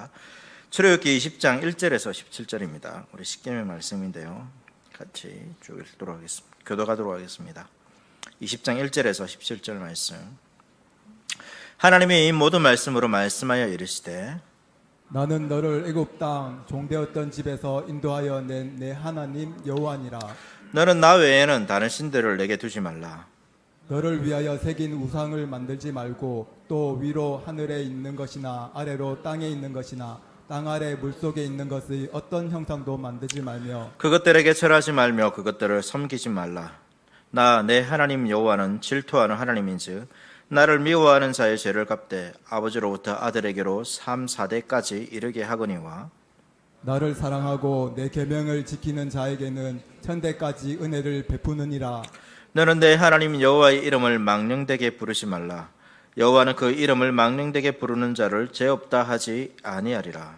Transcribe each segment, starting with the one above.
하겠습니다. 출애굽기 20장 1절에서 17절입니다. 우리 십계명 말씀인데요. 같이 쭉 읽도록 하겠습니다. 교도하도록 하겠습니다. 20장 1절에서 17절 말씀. 하나님이 이 모든 말씀으로 말씀하여 이르시되 나는 너를 애굽 땅 종되었던 집에서 인도하여 낸 내 하나님 여호와니라. 너는 나 외에는 다른 신들을 내게 두지 말라. 너를 위하여 새긴 우상을 만들지 말고 또 위로 하늘에 있는 것이나 아래로 땅에 있는 것이나 땅 아래 물속에 있는 것의 어떤 형상도 만들지 말며 그것들에게 절하지 말며 그것들을 섬기지 말라. 나 내 하나님 여호와는 질투하는 하나님인즉 나를 미워하는 자의 죄를 갚되 아버지로부터 아들에게로 3, 4대까지 이르게 하거니와 나를 사랑하고 내 계명을 지키는 자에게는 천대까지 은혜를 베푸느니라. 너는 내 하나님 여호와의 이름을 망령되게 부르지 말라. 여호와는 그 이름을 망령되게 부르는 자를 죄 없다 하지 아니하리라.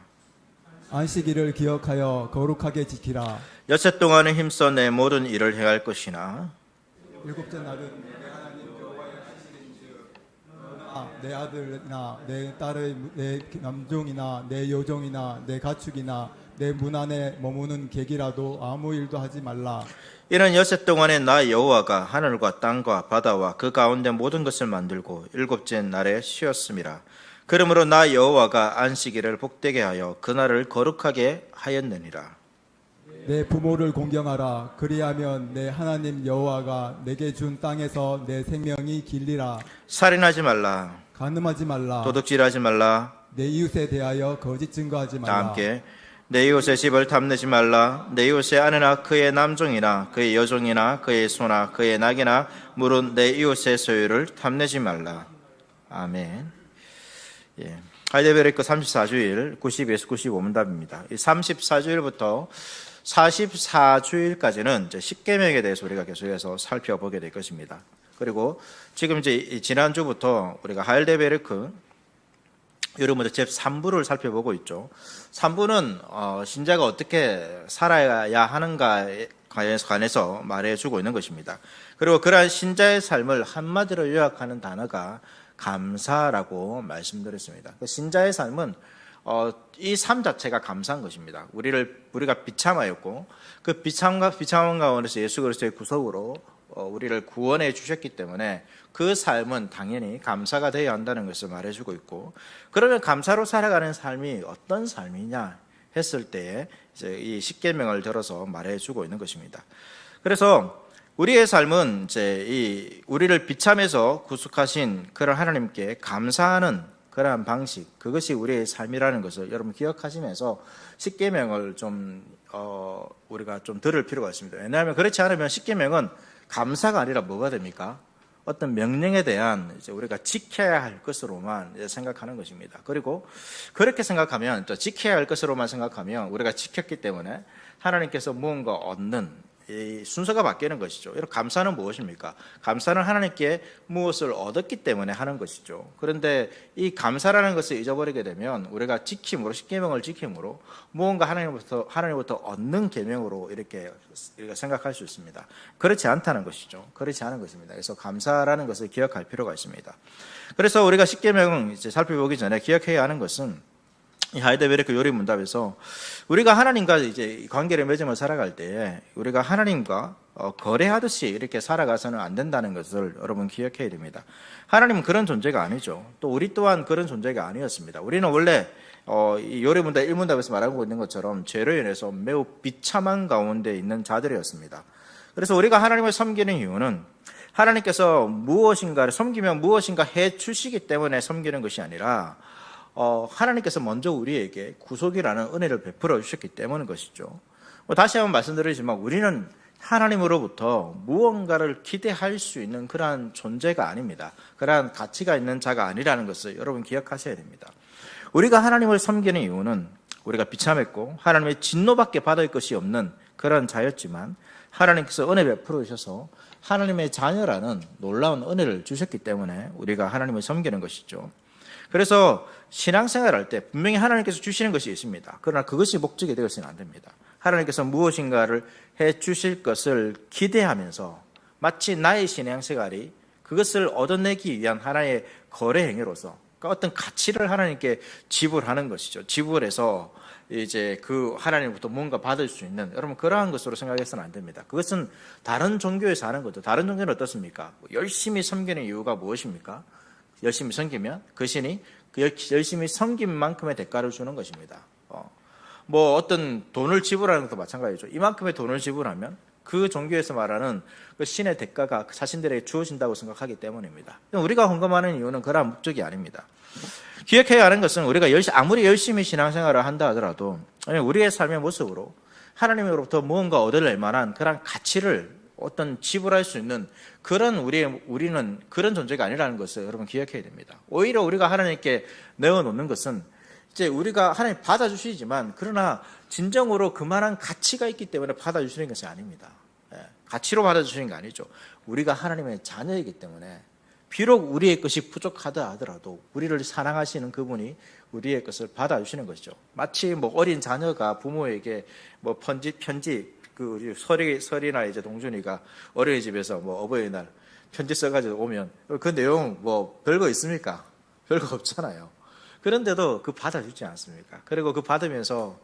안식일을 기억하여 거룩하게 지키라. 여섯 동안에 힘써 내 모든 일을 행할 것이나 일곱째 날은 내 하나님 여호와의 안식일인즉 너나 내 아들이나 내 딸의 내 남종이나 내 여종이나 내 가축이나 내 문 안에 머무는 객이라도 아무 일도 하지 말라. 이는 여섯 동안에 나 여호와가 하늘과 땅과 바다와 그 가운데 모든 것을 만들고 일곱째 날에 쉬었음이라. 그러므로 나 여호와가 안식일을 복되게 하여 그날을 거룩하게 하였느니라. 내 부모를 공경하라. 그리하면 내 하나님 여호와가 내게 준 땅에서 내 생명이 길리라. 살인하지 말라. 간음하지 말라. 도둑질하지 말라. 내 이웃에 대하여 거짓 증거하지 말라. 다 함께. 내 이웃의 집을 탐내지 말라. 내 이웃의 아내나 그의 남종이나 그의 여종이나 그의 소나 그의 낙이나 물은 내 이웃의 소유를 탐내지 말라. 아멘. 예. 할례베르크 34주일 90에서 95문답입니다. 이 34주일부터 44주일까지는 이제 십계명에 대해서 우리가 계속해서 살펴보게 될 것입니다. 그리고 지금 이제 지난주부터 우리가 할례베르크 여러분들 제 3부를 살펴보고 있죠. 3부는 신자가 어떻게 살아야 하는가에 관해서 말해주고 있는 것입니다. 그리고 그러한 신자의 삶을 한마디로 요약하는 단어가 감사라고 말씀드렸습니다. 신자의 삶은 이 삶 자체가 감사한 것입니다. 우리가 비참하였고 그 비참한 가운데서 예수 그리스도의 구속으로 우리를 구원해 주셨기 때문에 그 삶은 당연히 감사가 되어야 한다는 것을 말해주고 있고, 그러면 감사로 살아가는 삶이 어떤 삶이냐 했을 때에 이제 이 십계명을 들어서 말해주고 있는 것입니다. 그래서 우리의 삶은 이제 우리를 비참해서 구속하신 그런 하나님께 감사하는 그러한 방식, 그것이 우리의 삶이라는 것을 여러분 기억하시면서 십계명을 좀 우리가 좀 들을 필요가 있습니다. 왜냐하면 그렇지 않으면 십계명은 감사가 아니라 뭐가 됩니까? 어떤 명령에 대한 이제 우리가 지켜야 할 것으로만 생각하는 것입니다. 그리고 그렇게 생각하면, 또 지켜야 할 것으로만 생각하면 우리가 지켰기 때문에 하나님께서 무언가 얻는 이 순서가 바뀌는 것이죠. 이런 감사는 무엇입니까? 감사는 하나님께 무엇을 얻었기 때문에 하는 것이죠. 그런데 이 감사라는 것을 잊어버리게 되면 우리가 지킴으로, 십계명을 지킴으로 무언가 하나님부터 얻는 계명으로 이렇게 우리가 생각할 수 있습니다. 그렇지 않다는 것이죠. 그렇지 않은 것입니다. 그래서 감사라는 것을 기억할 필요가 있습니다. 그래서 우리가 십계명을 이제 살펴보기 전에 기억해야 하는 것은, 이 하이델베르크 요리문답에서 우리가 하나님과 이제 관계를 맺으며 살아갈 때에 우리가 하나님과 거래하듯이 이렇게 살아가서는 안 된다는 것을 여러분 기억해야 됩니다. 하나님은 그런 존재가 아니죠. 또 우리 또한 그런 존재가 아니었습니다. 우리는 원래 이 요리문답 1문답에서 말하고 있는 것처럼 죄로 인해서 매우 비참한 가운데 있는 자들이었습니다. 그래서 우리가 하나님을 섬기는 이유는 하나님께서 무엇인가를 섬기면 무엇인가 해 주시기 때문에 섬기는 것이 아니라 하나님께서 먼저 우리에게 구속이라는 은혜를 베풀어 주셨기 때문인 것이죠. 다시 한번 말씀드리지만 우리는 하나님으로부터 무언가를 기대할 수 있는 그러한 존재가 아닙니다. 그러한 가치가 있는 자가 아니라는 것을 여러분 기억하셔야 됩니다. 우리가 하나님을 섬기는 이유는 우리가 비참했고 하나님의 진노밖에 받을 것이 없는 그런 자였지만 하나님께서 은혜 베풀어 주셔서 하나님의 자녀라는 놀라운 은혜를 주셨기 때문에 우리가 하나님을 섬기는 것이죠. 그래서 신앙생활할 때 분명히 하나님께서 주시는 것이 있습니다. 그러나 그것이 목적이 되어서는 안 됩니다. 하나님께서 무엇인가를 해 주실 것을 기대하면서 마치 나의 신앙생활이 그것을 얻어내기 위한 하나의 거래 행위로서, 그러니까 어떤 가치를 하나님께 지불하는 것이죠. 지불해서 이제 그 하나님부터 뭔가 받을 수 있는, 여러분 그러한 것으로 생각해서는 안 됩니다. 그것은 다른 종교에서 하는 거죠. 다른 종교는 어떻습니까? 열심히 섬기는 이유가 무엇입니까? 열심히 섬기면 그 신이 그 열심히 섬긴 만큼의 대가를 주는 것입니다. 뭐 어떤 돈을 지불하는 것도 마찬가지죠. 이만큼의 돈을 지불하면 그 종교에서 말하는 그 신의 대가가 자신들에게 주어진다고 생각하기 때문입니다. 우리가 헌금하는 이유는 그러한 목적이 아닙니다. 기억해야 하는 것은 우리가 아무리 열심히 신앙생활을 한다 하더라도 우리의 삶의 모습으로 하나님으로부터 무언가 얻을 만한 그런 가치를 어떤 지불할 수 있는 그런 우리는 그런 존재가 아니라는 것을 여러분 기억해야 됩니다. 오히려 우리가 하나님께 내어놓는 것은 이제 우리가 하나님 받아주시지만 그러나 진정으로 그만한 가치가 있기 때문에 받아주시는 것이 아닙니다. 가치로 받아주시는 게 아니죠. 우리가 하나님의 자녀이기 때문에 비록 우리의 것이 부족하다 하더라도 우리를 사랑하시는 그분이 우리의 것을 받아주시는 것이죠. 마치 뭐 어린 자녀가 부모에게 뭐 편지 그 우리 설이나 이제 동준이가 어린이집에서 뭐 어버이날 편지 써가지고 오면 그 내용 뭐 별거 있습니까? 별거 없잖아요. 그런데도 그 받아주지 않습니까? 그리고 그 받으면서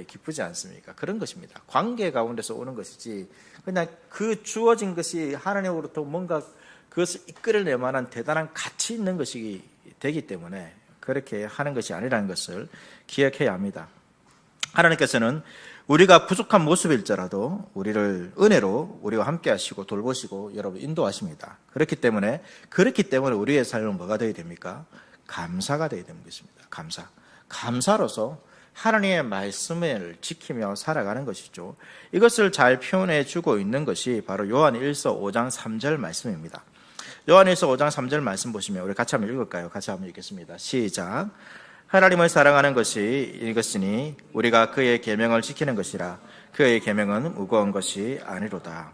기쁘지 않습니까? 그런 것입니다. 관계 가운데서 오는 것이지 그냥 그 주어진 것이 하나님으로부터 뭔가 그것을 이끌어낼 만한 대단한 가치 있는 것이 되기 때문에 그렇게 하는 것이 아니라는 것을 기억해야 합니다. 하나님께서는 우리가 부족한 모습일지라도 우리를 은혜로 우리와 함께 하시고 돌보시고 여러분 인도하십니다. 그렇기 때문에 우리의 삶은 뭐가 되어야 됩니까? 감사가 되어야 되는 것입니다. 감사로서 하나님의 말씀을 지키며 살아가는 것이죠. 이것을 잘 표현해 주고 있는 것이 바로 요한 1서 5장 3절 말씀입니다. 요한 1서 5장 3절 말씀 보시면 우리 같이 한번 읽을까요? 같이 한번 읽겠습니다. 시작. 하나님을 사랑하는 것이 이것이니 우리가 그의 계명을 지키는 것이라. 그의 계명은 무거운 것이 아니로다.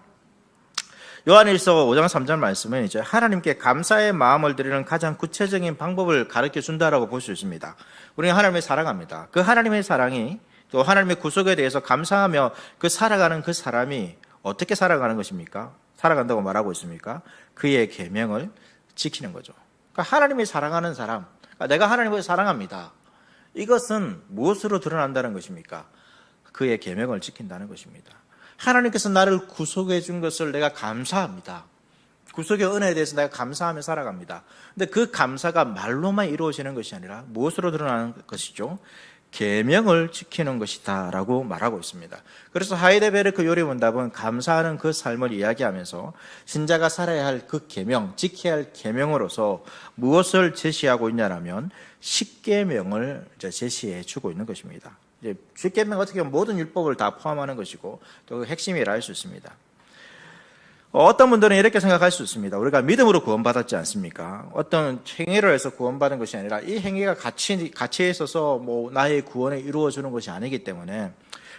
요한일서 5장 3절 말씀은 이제 하나님께 감사의 마음을 드리는 가장 구체적인 방법을 가르쳐 준다라고 볼 수 있습니다. 우리는 하나님을 사랑합니다. 그 하나님의 사랑이 또 하나님의 구속에 대해서 감사하며 그 살아가는 그 사람이 어떻게 살아가는 것입니까? 살아간다고 말하고 있습니까? 그의 계명을 지키는 거죠. 그러니까 하나님이 사랑하는 사람, 그러니까 내가 하나님을 사랑합니다. 이것은 무엇으로 드러난다는 것입니까? 그의 계명을 지킨다는 것입니다. 하나님께서 나를 구속해 준 것을 내가 감사합니다. 구속의 은혜에 대해서 내가 감사하며 살아갑니다. 근데 그 감사가 말로만 이루어지는 것이 아니라 무엇으로 드러나는 것이죠? 계명을 지키는 것이다 라고 말하고 있습니다. 그래서 하이데베르크 요리문답은 감사하는 그 삶을 이야기하면서 신자가 살아야 할 그 계명, 지켜야 할 계명으로서 무엇을 제시하고 있냐면 10계명을 제시해 주고 있는 것입니다. 10계명 어떻게 보면 모든 율법을 다 포함하는 것이고 또 핵심이라 할 수 있습니다. 어떤 분들은 이렇게 생각할 수 있습니다. 우리가 믿음으로 구원받았지 않습니까? 어떤 행위를 해서 구원받은 것이 아니라 이 행위가 가치에 있어서 뭐 나의 구원에 이루어지는 것이 아니기 때문에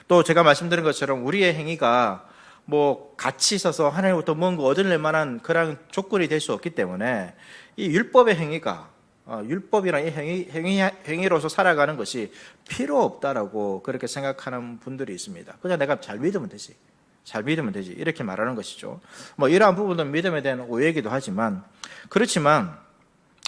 또 제가 말씀드린 것처럼 우리의 행위가 뭐 가치 있어서 하나님부터 뭔가 얻을 만한 그런 조건이 될 수 없기 때문에 이 율법의 행위가 율법이나 이 행위로서 살아가는 것이 필요 없다라고 그렇게 생각하는 분들이 있습니다. 그냥 내가 잘 믿으면 되지. 이렇게 말하는 것이죠. 뭐 이러한 부분은 믿음에 대한 오해이기도 하지만 그렇지만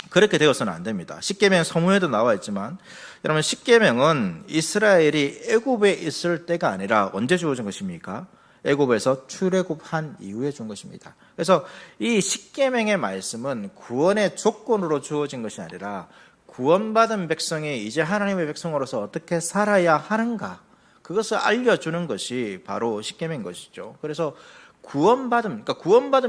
그렇게 되어서는 안 됩니다. 십계명 서무에도 나와 있지만 여러분 십계명은 이스라엘이 애굽에 있을 때가 아니라 언제 주어진 것입니까? 애굽에서 출애굽한 이후에 준 것입니다. 그래서 이 십계명의 말씀은 구원의 조건으로 주어진 것이 아니라 구원받은 백성이 이제 하나님의 백성으로서 어떻게 살아야 하는가 그것을 알려주는 것이 바로 십계명인 것이죠. 그래서 구원받은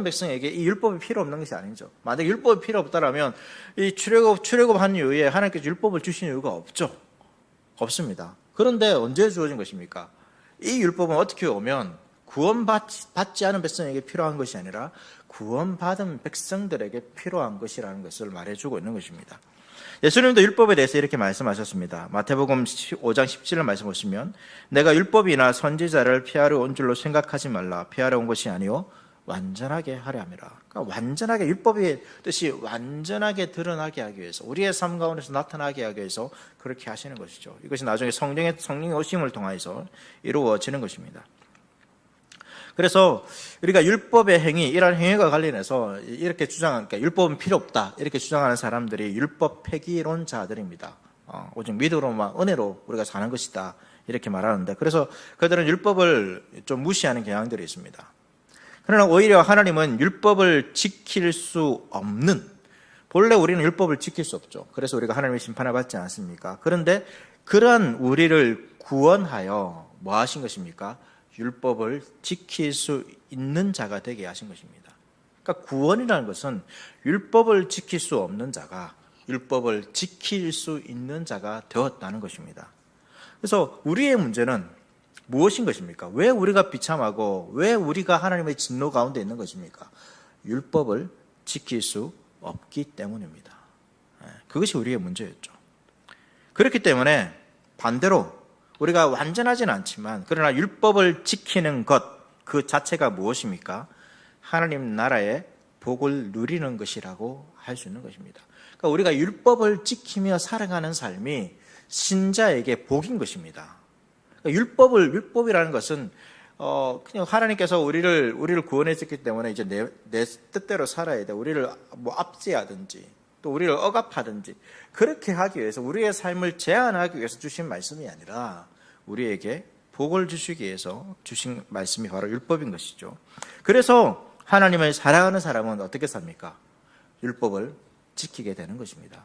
백성에게 이 율법이 필요 없는 것이 아니죠. 만약 율법이 필요 없다라면 이 출애굽한 이후에 하나님께서 율법을 주신 이유가 없습니다. 그런데 언제 주어진 것입니까? 이 율법은 어떻게 오면 구원받지 않은 백성에게 필요한 것이 아니라 구원받은 백성들에게 필요한 것이라는 것을 말해주고 있는 것입니다. 예수님도 율법에 대해서 이렇게 말씀하셨습니다. 마태복음 5장 17절 말씀 보시면 내가 율법이나 선지자를 피하러 온 줄로 생각하지 말라. 피하러 온 것이 아니요 완전하게 하려 함이라. 그러니까 완전하게 율법의 뜻이 완전하게 드러나게 하기 위해서 우리의 삶 가운데서 나타나게 하기 위해서 그렇게 하시는 것이죠. 이것이 나중에 성령의 오심을 통해서 이루어지는 것입니다. 그래서 우리가 율법의 행위, 이런 행위와 관련해서 이렇게 그러니까 율법은 필요 없다 이렇게 주장하는 사람들이 율법 폐기론자들입니다. 오직 믿음으로만 은혜로 우리가 사는 것이다 이렇게 말하는데, 그래서 그들은 율법을 좀 무시하는 경향들이 있습니다. 그러나 오히려 하나님은 율법을 지킬 수 없는, 본래 우리는 율법을 지킬 수 없죠. 그래서 우리가 하나님의 심판을 받지 않습니까? 그런데 그러한 우리를 구원하여 뭐 하신 것입니까? 율법을 지킬 수 있는 자가 되게 하신 것입니다. 그러니까 구원이라는 것은 율법을 지킬 수 없는 자가 율법을 지킬 수 있는 자가 되었다는 것입니다. 그래서 우리의 문제는 무엇인 것입니까? 왜 우리가 비참하고 왜 우리가 하나님의 진노 가운데 있는 것입니까? 율법을 지킬 수 없기 때문입니다. 그것이 우리의 문제였죠. 그렇기 때문에 반대로 우리가 완전하지는 않지만 그러나 율법을 지키는 것 그 자체가 무엇입니까? 하나님 나라의 복을 누리는 것이라고 할 수 있는 것입니다. 그러니까 우리가 율법을 지키며 살아가는 삶이 신자에게 복인 것입니다. 그러니까 율법이라는 것은 그냥 하나님께서 우리를 구원했기 때문에 이제 내 뜻대로 살아야 돼. 우리를 뭐 압제하든지 또 우리를 억압하든지 그렇게 하기 위해서 우리의 삶을 제한하기 위해서 주신 말씀이 아니라 우리에게 복을 주시기 위해서 주신 말씀이 바로 율법인 것이죠. 그래서 하나님을 사랑하는 사람은 어떻게 삽니까? 율법을 지키게 되는 것입니다.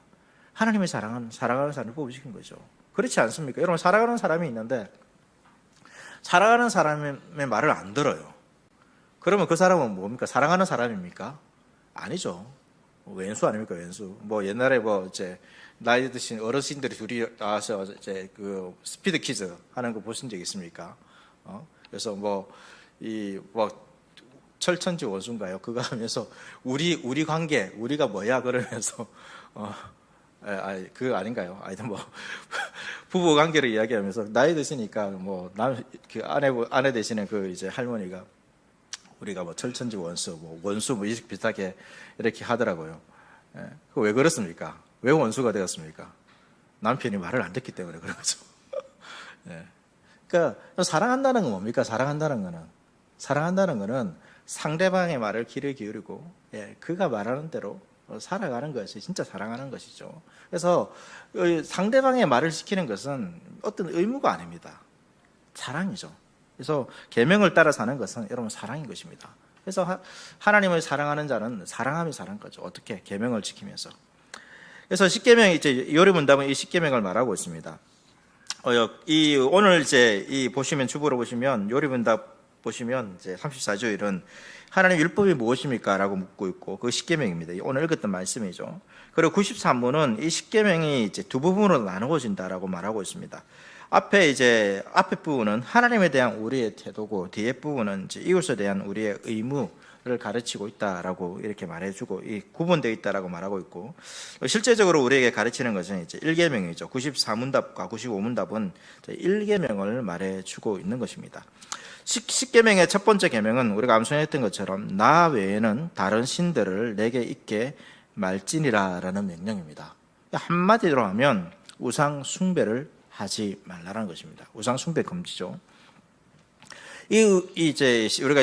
하나님을 사랑하는 사람을 뽑으시는 거죠. 그렇지 않습니까? 여러분, 사랑하는 사람이 있는데 사랑하는 사람의 말을 안 들어요. 그러면 그 사람은 뭡니까? 사랑하는 사람입니까? 아니죠. 왼수 아닙니까? 왼수. 뭐 옛날에 이제 나이 드신 어르신들이 둘이 나와서 이제 그 스피드 퀴즈 하는 거 보신 적 있습니까? 그래서 철천지 원수인가요? 그거 하면서 우리 관계, 우리가 뭐야? 그러면서 그거 아닌가요? 하여튼 부부 관계를 이야기하면서 나이 드시니까 그 아내 되시는 그 이제 할머니가 우리가 철천지 원수, 원수 이렇게 비슷하게 이렇게 하더라고요. 그 왜 그렇습니까? 왜 원수가 되었습니까? 남편이 말을 안 듣기 때문에 그런 거죠. 그러니까 사랑한다는 건 뭡니까? 사랑한다는 거는 상대방의 말을 귀를 기울이고 그가 말하는 대로 살아가는 것이 진짜 사랑하는 것이죠. 그래서 상대방의 말을 지키는 것은 어떤 의무가 아닙니다. 사랑이죠. 그래서 계명을 따라 사는 것은 여러분 사랑인 것입니다. 그래서 하나님을 사랑하는 자는 사랑하며 사는 거죠. 어떻게? 계명을 지키면서. 그래서 십계명이 이제 요리문답은 이 십계명을 말하고 있습니다. 오늘 이제 보시면 주보로 보시면 요리문답 보시면 이제 34조일은 하나님 율법이 무엇입니까? 라고 묻고 있고 그 십계명입니다. 오늘 읽었던 말씀이죠. 그리고 93문은 이 십계명이 이제 두 부분으로 나누어진다라고 말하고 있습니다. 앞에 부분은 하나님에 대한 우리의 태도고 뒤에 부분은 이제 이웃에 대한 우리의 의무를 가르치고 있다라고 이렇게 말해주고 구분되어 있다라고 말하고 있고, 실제적으로 우리에게 가르치는 것은 이제 1계명이죠. 94문답과 95문답은 1계명을 말해주고 있는 것입니다. 10계명의 첫 번째 계명은 우리가 암송했던 것처럼 나 외에는 다른 신들을 내게 있게 말지니라라는 명령입니다. 한마디로 하면 우상 숭배를 하지 말라는 것입니다. 우상 숭배 금지죠. 이제 우리가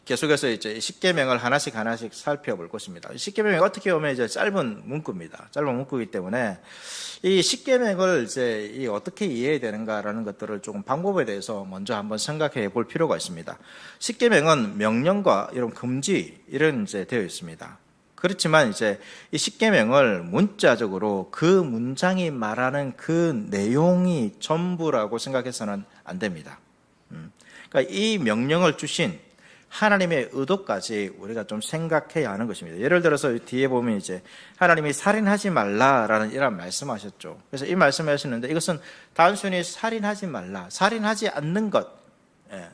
계속해서 이제 10계명을 하나씩 살펴볼 것입니다. 10계명이 어떻게 보면 이제 짧은 문구입니다. 짧은 문구이기 때문에 이 10계명을 이제 어떻게 이해해야 되는가라는 것들을 조금 방법에 대해서 먼저 한번 생각해 볼 필요가 있습니다. 10계명은 명령과 이런 금지 이런 이제 되어 있습니다. 그렇지만 이제 이 10계명을 문자적으로 그 문장이 말하는 그 내용이 전부라고 생각해서는 안 됩니다. 그러니까 이 명령을 주신 하나님의 의도까지 우리가 좀 생각해야 하는 것입니다. 예를 들어서 뒤에 보면 이제 하나님이 살인하지 말라라는 이런 말씀하셨죠. 그래서 이 말씀을 하시는데 이것은 단순히 살인하지 말라, 살인하지 않는 것,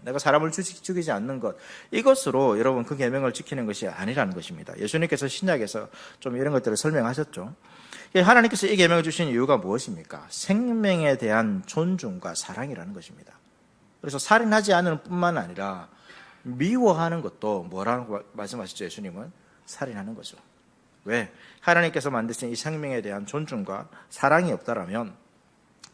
내가 사람을 죽이지 않는 것, 이것으로 여러분 그 계명을 지키는 것이 아니라는 것입니다. 예수님께서 신약에서 좀 이런 것들을 설명하셨죠. 하나님께서 이 계명을 주신 이유가 무엇입니까? 생명에 대한 존중과 사랑이라는 것입니다. 그래서 살인하지 않는 뿐만 아니라 미워하는 것도 뭐라고 말씀하셨죠? 예수님은 살인하는 거죠. 왜? 하나님께서 만드신 이 생명에 대한 존중과 사랑이 없다라면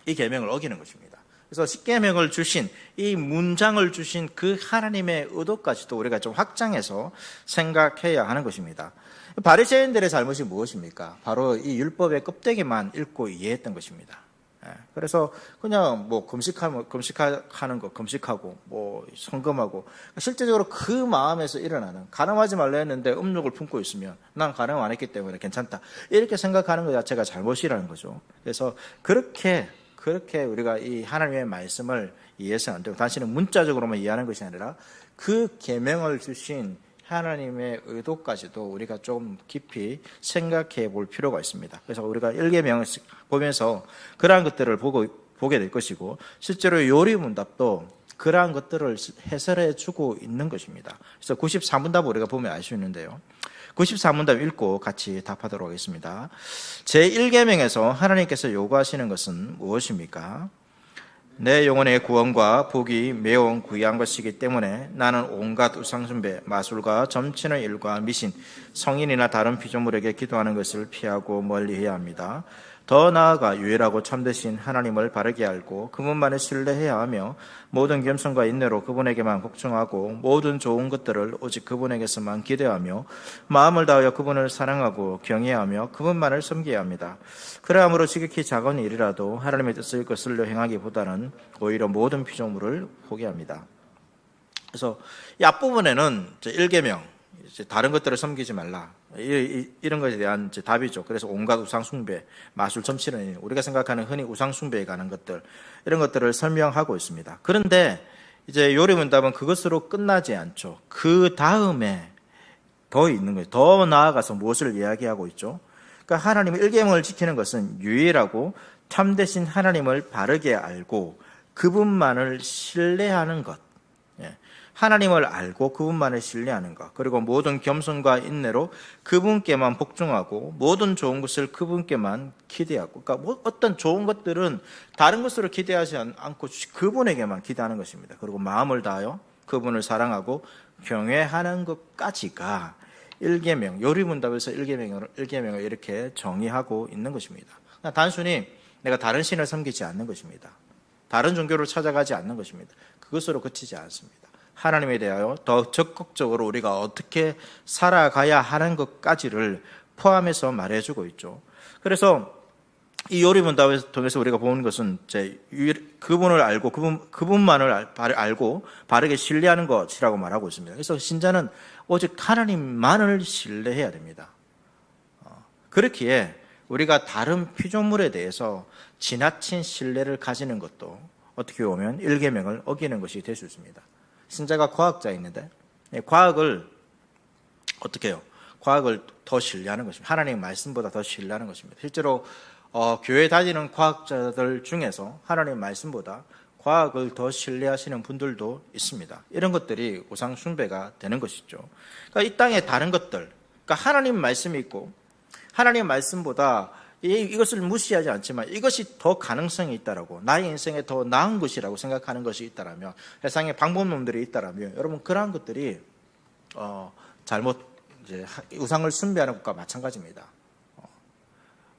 이 계명을 어기는 것입니다. 그래서 십계명을 주신 이 문장을 주신 그 하나님의 의도까지도 우리가 좀 확장해서 생각해야 하는 것입니다. 바리새인들의 잘못이 무엇입니까? 바로 이 율법의 껍데기만 읽고 이해했던 것입니다. 그래서 그냥 뭐 금식하는 거 금식하고 뭐 성금하고 실제적으로 그 마음에서 일어나는 간음하지 말라 했는데 음욕을 품고 있으면 난 간음 안 했기 때문에 괜찮다 이렇게 생각하는 것 자체가 잘못이라는 거죠. 그래서 그렇게 우리가 이 하나님의 말씀을 이해해서는 안 되고 단순히 문자적으로만 이해하는 것이 아니라 그 계명을 주신 하나님의 의도까지도 우리가 좀 깊이 생각해 볼 필요가 있습니다. 그래서 우리가 1계명을 보면서 그러한 것들을 보게 될 것이고 실제로 요리문답도 그러한 것들을 해설해 주고 있는 것입니다. 그래서 94문답 우리가 보면 알 수 있는데요. 94문답 읽고 같이 답하도록 하겠습니다. 제1계명에서 하나님께서 요구하시는 것은 무엇입니까? 내 영혼의 구원과 복이 매우 귀한 것이기 때문에 나는 온갖 우상숭배, 마술과 점치는 일과 미신, 성인이나 다른 피조물에게 기도하는 것을 피하고 멀리해야 합니다. 더 나아가 유일하고 참되신 하나님을 바르게 알고 그분만을 신뢰해야 하며 모든 겸손과 인내로 그분에게만 복종하고 모든 좋은 것들을 오직 그분에게서만 기대하며 마음을 다하여 그분을 사랑하고 경외하며 그분만을 섬겨야 합니다. 그러함으로 지극히 작은 일이라도 하나님의 뜻을 거슬려 행하기보다는 오히려 모든 피조물을 포기합니다. 그래서 이 앞부분에는 1계명 다른 것들을 섬기지 말라 이런 것에 대한 답이죠. 그래서 온갖 우상숭배, 마술, 점치는 우리가 생각하는 흔히 우상숭배에 관한 것들 이런 것들을 설명하고 있습니다. 그런데 이제 요리문답은 그것으로 끝나지 않죠. 그 다음에 더 있는 거예요. 더 나아가서 무엇을 이야기하고 있죠? 그러니까 하나님의 1계명을 지키는 것은 유일하고 참되신 하나님을 바르게 알고 그분만을 신뢰하는 것. 하나님을 알고 그분만을 신뢰하는 것, 그리고 모든 겸손과 인내로 그분께만 복종하고 모든 좋은 것을 그분께만 기대하고, 그러니까 어떤 좋은 것들은 다른 것으로 기대하지 않고 그분에게만 기대하는 것입니다. 그리고 마음을 다하여 그분을 사랑하고 경외하는 것까지가 1계명, 요리문답에서 1계명을 이렇게 정의하고 있는 것입니다. 그냥 단순히 내가 다른 신을 섬기지 않는 것입니다. 다른 종교를 찾아가지 않는 것입니다. 그것으로 그치지 않습니다. 하나님에 대하여 더 적극적으로 우리가 어떻게 살아가야 하는 것까지를 포함해서 말해주고 있죠. 그래서 이 요리문답을 통해서 우리가 보는 것은 그분을 알고 그분만을 알고 바르게 신뢰하는 것이라고 말하고 있습니다. 그래서 신자는 오직 하나님만을 신뢰해야 됩니다. 그렇기에 우리가 다른 피조물에 대해서 지나친 신뢰를 가지는 것도 어떻게 보면 1계명을 어기는 것이 될 수 있습니다. 신자가 과학자인데 과학을 어떻게 해요? 과학을 더 신뢰하는 것입니다. 하나님의 말씀보다 더 신뢰하는 것입니다. 실제로 교회 다니는 과학자들 중에서 하나님의 말씀보다 과학을 더 신뢰하시는 분들도 있습니다. 이런 것들이 우상 숭배가 되는 것이죠. 그러니까 이 땅에 다른 것들, 그러니까 하나님 말씀이 있고 하나님 말씀보다 이것을 무시하지 않지만 이것이 더 가능성이 있다라고, 나의 인생에 더 나은 것이라고 생각하는 것이 있다라면, 세상에 방법론들이 있다라면, 여러분 그러한 것들이 우상을 숭배하는 것과 마찬가지입니다.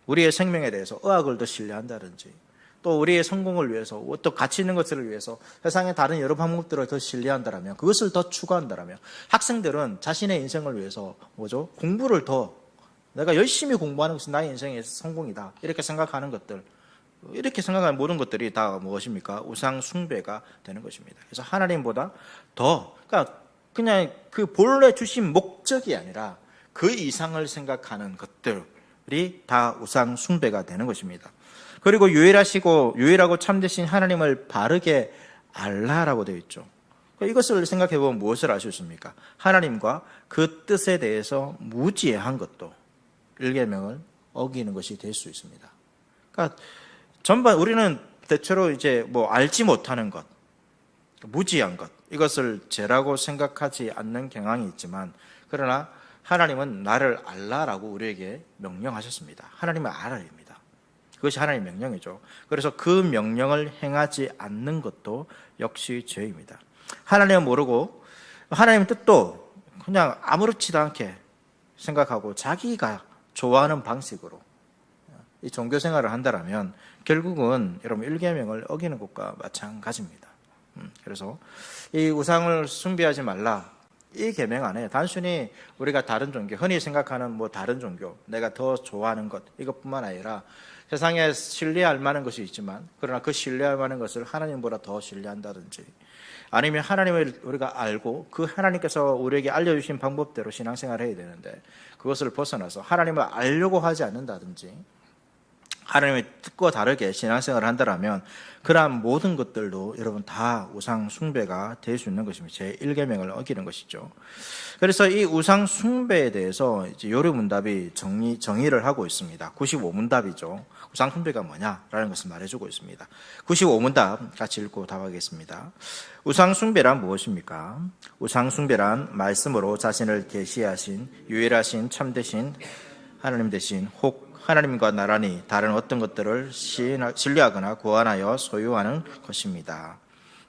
우리의 생명에 대해서 의학을 더 신뢰한다든지, 또 우리의 성공을 위해서, 또 가치 있는 것들을 위해서 세상의 다른 여러 방법들을 더 신뢰한다라면, 그것을 더 추구한다라면, 학생들은 자신의 인생을 위해서 공부를 더, 내가 열심히 공부하는 것이 나의 인생의 성공이다, 이렇게 생각하는 것들, 이렇게 생각하는 모든 것들이 다 무엇입니까? 우상 숭배가 되는 것입니다. 그래서 하나님보다 더, 그러니까 그냥 그 본래 주신 목적이 아니라 그 이상을 생각하는 것들이 다 우상 숭배가 되는 것입니다. 그리고 유일하고 참되신 하나님을 바르게 알라라고 되어 있죠. 이것을 생각해 보면 무엇을 알 수 있습니까? 하나님과 그 뜻에 대해서 무지한 것도 1계명을 어기는 것이 될 수 있습니다. 그러니까 전반 우리는 대체로 알지 못하는 것, 무지한 것, 이것을 죄라고 생각하지 않는 경향이 있지만, 그러나 하나님은 나를 알라라고 우리에게 명령하셨습니다. 하나님은 알아입니다. 그것이 하나님의 명령이죠. 그래서 그 명령을 행하지 않는 것도 역시 죄입니다. 하나님을 모르고 하나님의 뜻도 그냥 아무렇지도 않게 생각하고 자기가 좋아하는 방식으로 이 종교 생활을 한다면 결국은 여러분 일계명을 어기는 것과 마찬가지입니다. 그래서 이 우상을 숭배하지 말라, 이 계명 안에 단순히 우리가 다른 종교, 흔히 생각하는 뭐 다른 종교, 내가 더 좋아하는 것, 이것뿐만 아니라 세상에 신뢰할 만한 것이 있지만, 그러나 그 신뢰할 만한 것을 하나님보다 더 신뢰한다든지, 아니면 하나님을 우리가 알고 그 하나님께서 우리에게 알려주신 방법대로 신앙생활을 해야 되는데 그것을 벗어나서 하나님을 알려고 하지 않는다든지, 하나님의 뜻과 다르게 신앙생활을 한다면 그러한 모든 것들도 여러분 다 우상 숭배가 될 수 있는 것입니다. 제1계명을 어기는 것이죠. 그래서 이 우상 숭배에 대해서 이제 요르문답이 정의를 하고 있습니다. 95문답이죠. 우상 숭배가 뭐냐라는 것을 말해주고 있습니다. 95문답 같이 읽고 답하겠습니다. 우상 숭배란 무엇입니까? 우상 숭배란 말씀으로 자신을 계시하신 유일하신 참되신 하나님 대신 혹 하나님과 나란히 다른 어떤 것들을 신뢰하거나 구원하여 소유하는 것입니다.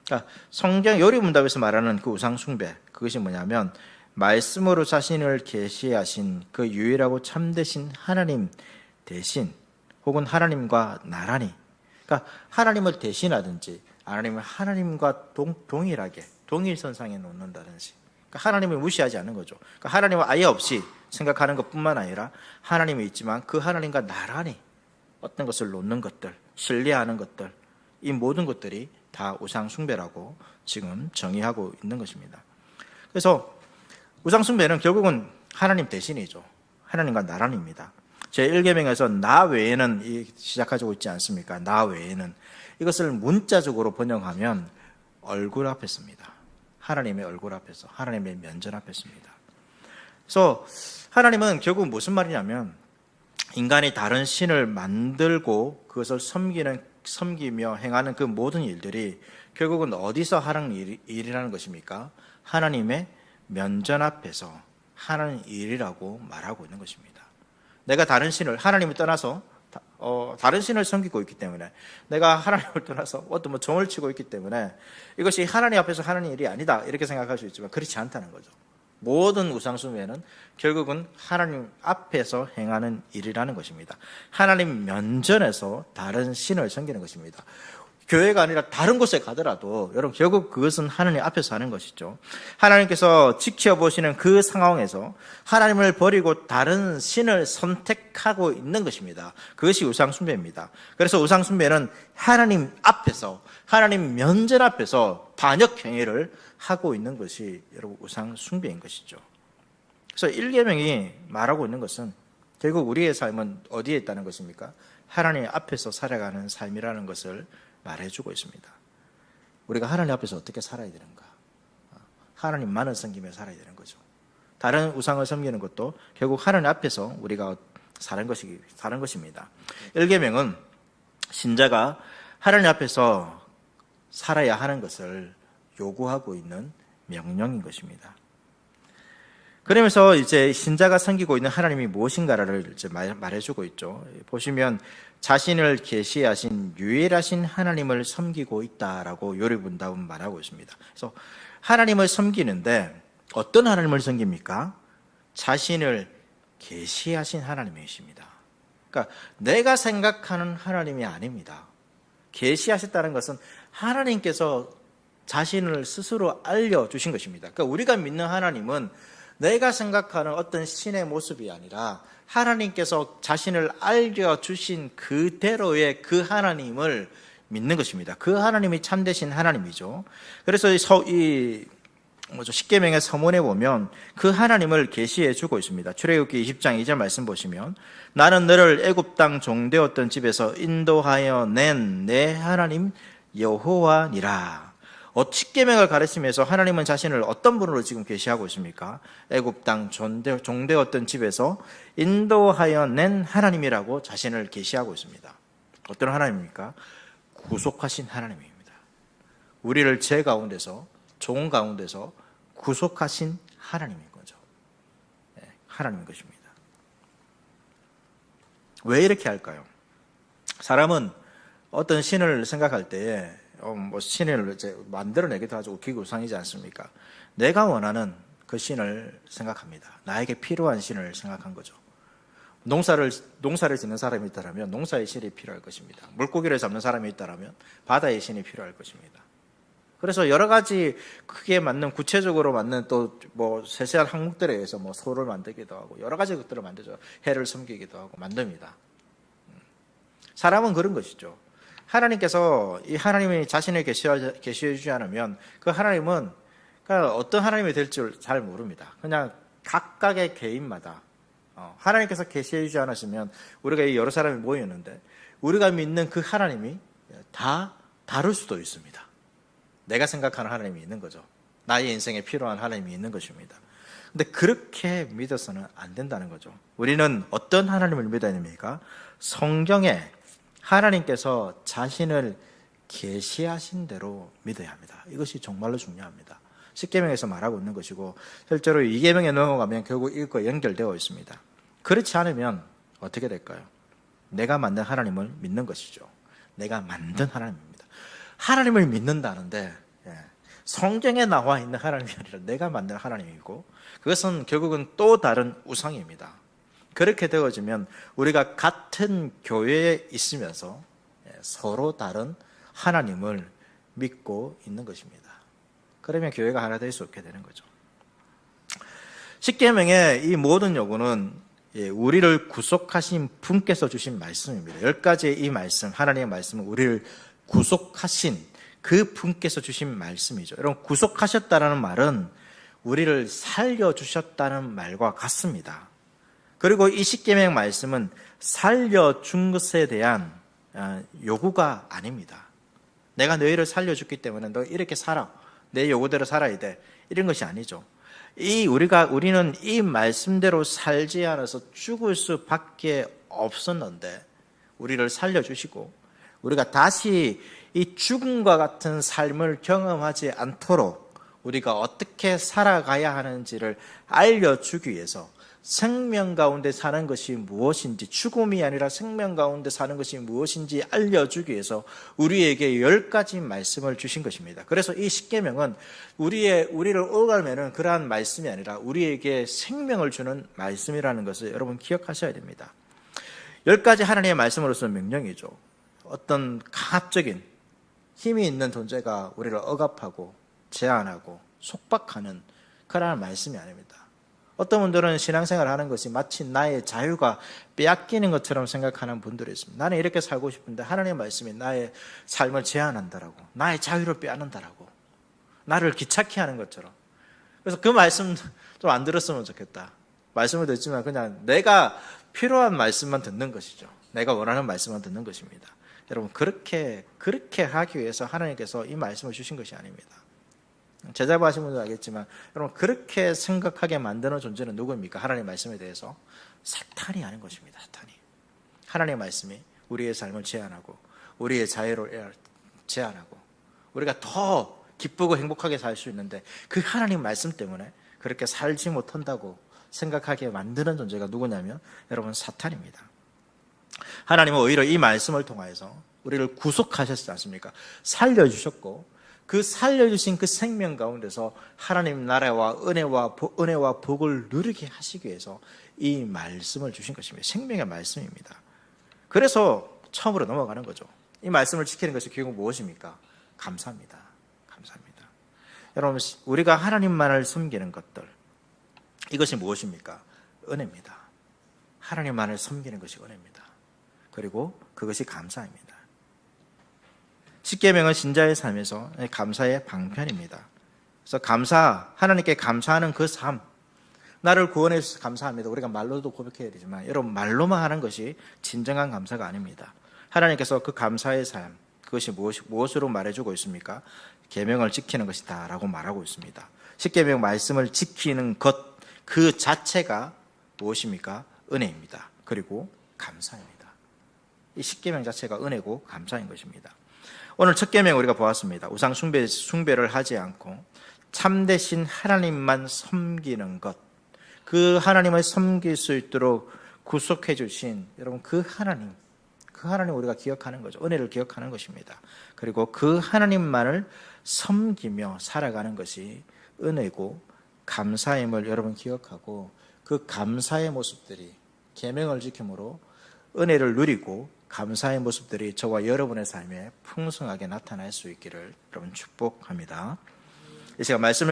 그러니까 성경 요리문답에서 말하는 그 우상 숭배, 그것이 뭐냐면 말씀으로 자신을 계시하신 그 유일하고 참되신 하나님 대신 혹은 하나님과 나란히, 그러니까 하나님을 대신하든지 아니면 하나님과 동일하게 동일선상에 놓는다든지, 그러니까 하나님을 무시하지 않는 거죠. 그러니까 하나님을 아예 없이 생각하는 것뿐만 아니라 하나님이 있지만 그 하나님과 나란히 어떤 것을 놓는 것들, 신뢰하는 것들, 이 모든 것들이 다 우상 숭배라고 지금 정의하고 있는 것입니다. 그래서 우상 숭배는 결국은 하나님 대신이죠. 하나님과 나란히입니다. 제1계명에서 나 외에는 시작하고 있지 않습니까? 나 외에는. 이것을 문자적으로 번역하면 얼굴 앞에 씁니다. 하나님의 얼굴 앞에서, 하나님의 면전 앞에 씁니다. 그래서 하나님은 결국 무슨 말이냐면 인간이 다른 신을 만들고 그것을 섬기며 행하는 그 모든 일들이 결국은 어디서 하는 일이라는 것입니까? 하나님의 면전 앞에서 하는 일이라고 말하고 있는 것입니다. 내가 다른 신을, 하나님을 떠나서 다른 신을 섬기고 있기 때문에, 내가 하나님을 떠나서 어떤 종을 치고 있기 때문에 이것이 하나님 앞에서 하는 일이 아니다 이렇게 생각할 수 있지만 그렇지 않다는 거죠. 모든 우상숭배는 결국은 하나님 앞에서 행하는 일이라는 것입니다. 하나님 면전에서 다른 신을 섬기는 것입니다. 교회가 아니라 다른 곳에 가더라도 여러분 결국 그것은 하나님 앞에서 하는 것이죠. 하나님께서 지켜보시는 그 상황에서 하나님을 버리고 다른 신을 선택하고 있는 것입니다. 그것이 우상숭배입니다. 그래서 우상숭배는 하나님 앞에서, 하나님 면전 앞에서 반역 행위를 하고 있는 것이 여러분 우상숭배인 것이죠. 그래서 1계명이 말하고 있는 것은 결국 우리의 삶은 어디에 있다는 것입니까? 하나님 앞에서 살아가는 삶이라는 것을 말해주고 있습니다. 우리가 하나님 앞에서 어떻게 살아야 되는가? 하나님만을 섬기며 살아야 되는 거죠. 다른 우상을 섬기는 것도 결국 하나님 앞에서 우리가 사는 것입니다. 1계명은 신자가 하나님 앞에서 살아야 하는 것을 요구하고 있는 명령인 것입니다. 그러면서 이제 신자가 섬기고 있는 하나님이 무엇인가를 이제 말해주고 있죠. 보시면 자신을 계시하신 유일하신 하나님을 섬기고 있다라고 요리문답은 말하고 있습니다. 그래서 하나님을 섬기는데 어떤 하나님을 섬깁니까? 자신을 계시하신 하나님이십니다. 그러니까 내가 생각하는 하나님이 아닙니다. 계시하셨다는 것은 하나님께서 자신을 스스로 알려주신 것입니다. 그러니까 우리가 믿는 하나님은 내가 생각하는 어떤 신의 모습이 아니라 하나님께서 자신을 알려주신 그대로의 그 하나님을 믿는 것입니다. 그 하나님이 참되신 하나님이죠. 그래서 이 10계명의 서문에 보면 그 하나님을 계시해 주고 있습니다. 출애굽기 20장 2절 말씀 보시면 나는 너를 애굽 땅 종되었던 집에서 인도하여 낸 내 하나님 여호와니라. 10계명을 가르치면서 하나님은 자신을 어떤 분으로 지금 계시하고 있습니까? 애굽 땅 종되었던 집에서 인도하여 낸 하나님이라고 자신을 계시하고 있습니다. 어떤 하나님입니까? 구속하신 하나님입니다. 우리를 죄 가운데서, 종 가운데서 구속하신 하나님인 거죠. 하나님인 것입니다. 왜 이렇게 할까요? 사람은 어떤 신을 생각할 때에 신을 이제 만들어내기도 하죠. 기구상이지 않습니까? 내가 원하는 그 신을 생각합니다. 나에게 필요한 신을 생각한 거죠. 농사를 짓는 사람이 있다면 농사의 신이 필요할 것입니다. 물고기를 잡는 사람이 있다면 바다의 신이 필요할 것입니다. 그래서 여러 가지 크게 맞는 구체적으로 맞는 또 뭐 세세한 항목들에 의해서 뭐 소를 만들기도 하고 여러 가지 것들을 만들죠. 해를 숨기기도 하고 만듭니다. 사람은 그런 것이죠. 하나님께서 이 하나님이 자신을 계시해 주지 않으면 그 하나님은 그러니까 어떤 하나님이 될 줄 잘 모릅니다. 그냥 각각의 개인마다 하나님께서 계시해 주지 않으시면 우리가 이 여러 사람이 모였는데 우리가 믿는 그 하나님이 다 다를 수도 있습니다. 내가 생각하는 하나님이 있는 거죠. 나의 인생에 필요한 하나님이 있는 것입니다. 근데 그렇게 믿어서는 안 된다는 거죠. 우리는 어떤 하나님을 믿어야 됩니까? 성경에 하나님께서 자신을 계시하신 대로 믿어야 합니다. 이것이 정말로 중요합니다. 십계명에서 말하고 있는 것이고 실제로 이계명에 넘어가면 결국 이것과 연결되어 있습니다. 그렇지 않으면 어떻게 될까요? 내가 만든 하나님을 믿는 것이죠. 내가 만든 하나님입니다. 하나님을 믿는다는데 성경에 나와 있는 하나님이 아니라 내가 만든 하나님이고 그것은 결국은 또 다른 우상입니다. 그렇게 되어지면 우리가 같은 교회에 있으면서 서로 다른 하나님을 믿고 있는 것입니다. 그러면 교회가 하나 될 수 없게 되는 거죠. 십계명의 이 모든 요구는 우리를 구속하신 분께서 주신 말씀입니다. 10가지의 이 말씀, 하나님의 말씀은 우리를 구속하신 그 분께서 주신 말씀이죠. 여러분, 구속하셨다는 말은 우리를 살려주셨다는 말과 같습니다. 그리고 이 십계명 말씀은 살려준 것에 대한 요구가 아닙니다. 내가 너희를 살려줬기 때문에 너 이렇게 살아. 내 요구대로 살아야 돼. 이런 것이 아니죠. 우리는 이 말씀대로 살지 않아서 죽을 수밖에 없었는데 우리를 살려주시고 우리가 다시 이 죽음과 같은 삶을 경험하지 않도록 우리가 어떻게 살아가야 하는지를 알려주기 위해서 생명 가운데 사는 것이 무엇인지, 죽음이 아니라 생명 가운데 사는 것이 무엇인지 알려주기 위해서 우리에게 10가지 말씀을 주신 것입니다. 그래서 이 십계명은 우리를 오가매는 그러한 말씀이 아니라 우리에게 생명을 주는 말씀이라는 것을 여러분 기억하셔야 됩니다. 10가지 하나님의 말씀으로서는 명령이죠. 어떤 강압적인 힘이 있는 존재가 우리를 억압하고 제한하고 속박하는 그러한 말씀이 아닙니다. 어떤 분들은 신앙생활을 하는 것이 마치 나의 자유가 빼앗기는 것처럼 생각하는 분들이 있습니다. 나는 이렇게 살고 싶은데 하나님의 말씀이 나의 삶을 제한한다라고, 나의 자유를 빼앗는다라고, 나를 귀찮게 하는 것처럼. 그래서 그 말씀 좀 안 들었으면 좋겠다. 말씀을 듣지만 그냥 내가 필요한 말씀만 듣는 것이죠. 내가 원하는 말씀만 듣는 것입니다. 여러분, 그렇게 하기 위해서 하나님께서 이 말씀을 주신 것이 아닙니다. 제자부 하신 분도 알겠지만 여러분, 그렇게 생각하게 만드는 존재는 누구입니까? 하나님의 말씀에 대해서 사탄이 하는 것입니다. 사탄이. 하나님의 말씀이 우리의 삶을 제한하고 우리의 자유를 제한하고 우리가 더 기쁘고 행복하게 살 수 있는데 그 하나님 말씀 때문에 그렇게 살지 못한다고 생각하게 만드는 존재가 누구냐면 여러분, 사탄입니다. 하나님은 오히려 이 말씀을 통하여서 우리를 구속하셨지 않습니까? 살려주셨고 그 살려주신 그 생명 가운데서 하나님 나라와 은혜와 복을 누리게 하시기 위해서 이 말씀을 주신 것입니다. 생명의 말씀입니다. 그래서 처음으로 넘어가는 거죠. 이 말씀을 지키는 것이 결국 무엇입니까? 감사합니다. 감사합니다. 여러분, 우리가 하나님만을 섬기는 것들, 이것이 무엇입니까? 은혜입니다. 하나님만을 섬기는 것이 은혜입니다. 그리고 그것이 감사입니다. 십계명은 신자의 삶에서 감사의 방편입니다. 그래서 하나님께 감사하는 그 삶, 나를 구원해 주셔서 감사합니다. 우리가 말로도 고백해야 되지만 여러분, 말로만 하는 것이 진정한 감사가 아닙니다. 하나님께서 그 감사의 삶, 그것이 무엇으로 말해주고 있습니까? 계명을 지키는 것이다 라고 말하고 있습니다. 십계명 말씀을 지키는 것 그 자체가 무엇입니까? 은혜입니다. 그리고 감사입니다. 이 십계명 자체가 은혜고 감사인 것입니다. 오늘 첫 계명 우리가 보았습니다. 우상 숭배를 하지 않고 참되신 하나님만 섬기는 것, 그 하나님을 섬길 수 있도록 구속해 주신 여러분, 그 하나님 우리가 기억하는 거죠. 은혜를 기억하는 것입니다. 그리고 그 하나님만을 섬기며 살아가는 것이 은혜고 감사임을 여러분 기억하고 그 감사의 모습들이 계명을 지킴으로 은혜를 누리고 감사의 모습들이 저와 여러분의 삶에 풍성하게 나타날 수 있기를 여러분 축복합니다. 이 시간 말씀을